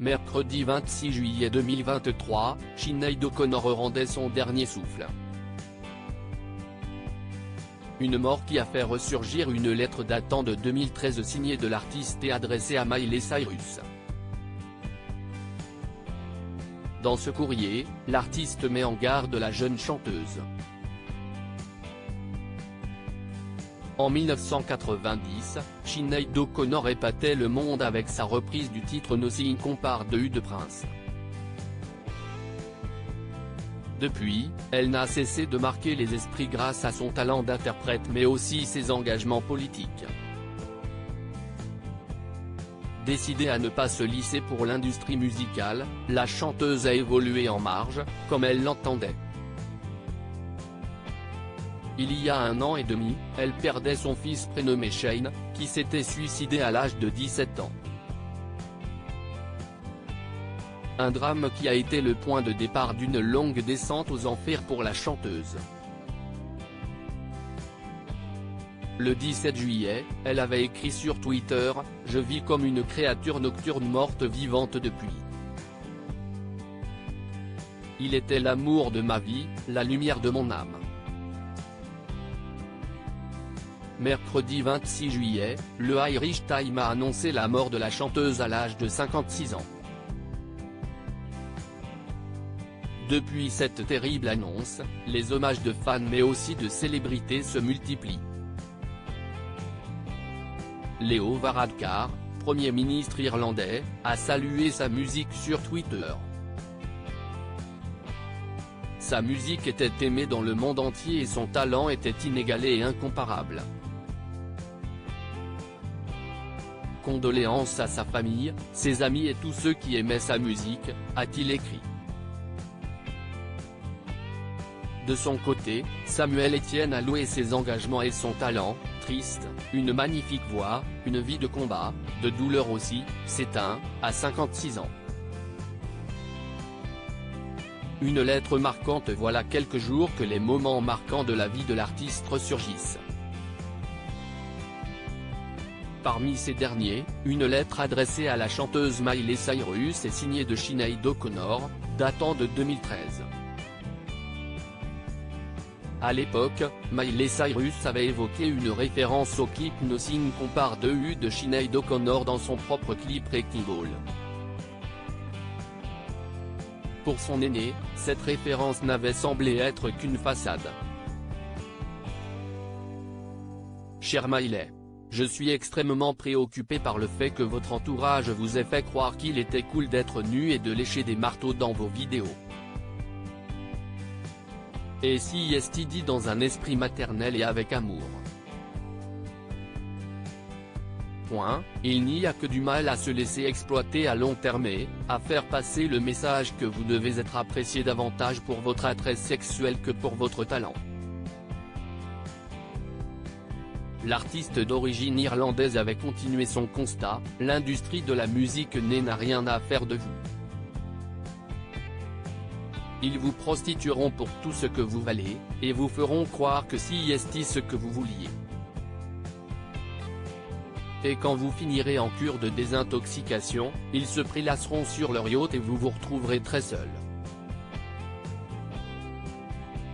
Mercredi 26 juillet 2023, Sinéad O'Connor rendait son dernier souffle. Une mort qui a fait ressurgir une lettre datant de 2013 signée de l'artiste et adressée à Miley Cyrus. Dans ce courrier, l'artiste met en garde la jeune chanteuse. En 1990, Sinéad O'Connor épatait le monde avec sa reprise du titre Nothing Compares de U de Prince. Depuis, elle n'a cessé de marquer les esprits grâce à son talent d'interprète mais aussi ses engagements politiques. Décidée à ne pas se lisser pour l'industrie musicale, la chanteuse a évolué en marge, comme elle l'entendait. Il y a 1 an et demi, elle perdait son fils prénommé Shane, qui s'était suicidé à l'âge de 17 ans. Un drame qui a été le point de départ d'une longue descente aux enfers pour la chanteuse. Le 17 juillet, elle avait écrit sur Twitter « Je vis comme une créature nocturne morte vivante depuis. Il était l'amour de ma vie, la lumière de mon âme. » Mercredi 26 juillet, le Irish Times a annoncé la mort de la chanteuse à l'âge de 56 ans. Depuis cette terrible annonce, les hommages de fans mais aussi de célébrités se multiplient. Leo Varadkar, Premier ministre irlandais, a salué sa musique sur Twitter. Sa musique était aimée dans le monde entier et son talent était inégalé et incomparable. Condoléances à sa famille, ses amis et tous ceux qui aimaient sa musique, a-t-il écrit. De son côté, Samuel Etienne a loué ses engagements et son talent, triste, une magnifique voix, une vie de combat, de douleur aussi, s'éteint, à 56 ans. Une lettre marquante. Voilà quelques jours que les moments marquants de la vie de l'artiste ressurgissent. Parmi ces derniers, une lettre adressée à la chanteuse Miley Cyrus et signée de Sinéad O'Connor, datant de 2013. À l'époque, Miley Cyrus avait évoqué une référence au clip Nothing Compares de U de Sinéad O'Connor dans son propre clip Wrecking Ball. Pour son aîné, cette référence n'avait semblé être qu'une façade. Chère Miley, je suis extrêmement préoccupé par le fait que votre entourage vous ait fait croire qu'il était cool d'être nu et de lécher des marteaux dans vos vidéos. Et si est dit dans un esprit maternel et avec amour. Il n'y a que du mal à se laisser exploiter à long terme et, à faire passer le message que vous devez être apprécié davantage pour votre attrait sexuel que pour votre talent. L'artiste d'origine irlandaise avait continué son constat, l'industrie de la musique n'a rien à faire de vous. Ils vous prostitueront pour tout ce que vous valez, et vous feront croire que si est ce que vous vouliez. Et quand vous finirez en cure de désintoxication, ils se prélasseront sur leur yacht et vous vous retrouverez très seul.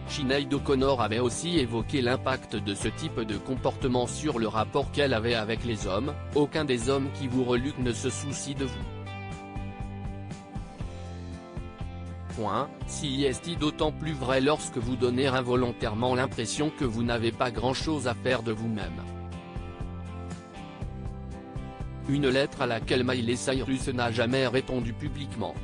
Sinéad O'Connor avait aussi évoqué l'impact de ce type de comportement sur le rapport qu'elle avait avec les hommes, aucun des hommes qui vous reluquent ne se soucie de vous. Si est d'autant plus vrai lorsque vous donnez involontairement l'impression que vous n'avez pas grand-chose à faire de vous-même. Une lettre à laquelle Miley Cyrus n'a jamais répondu publiquement.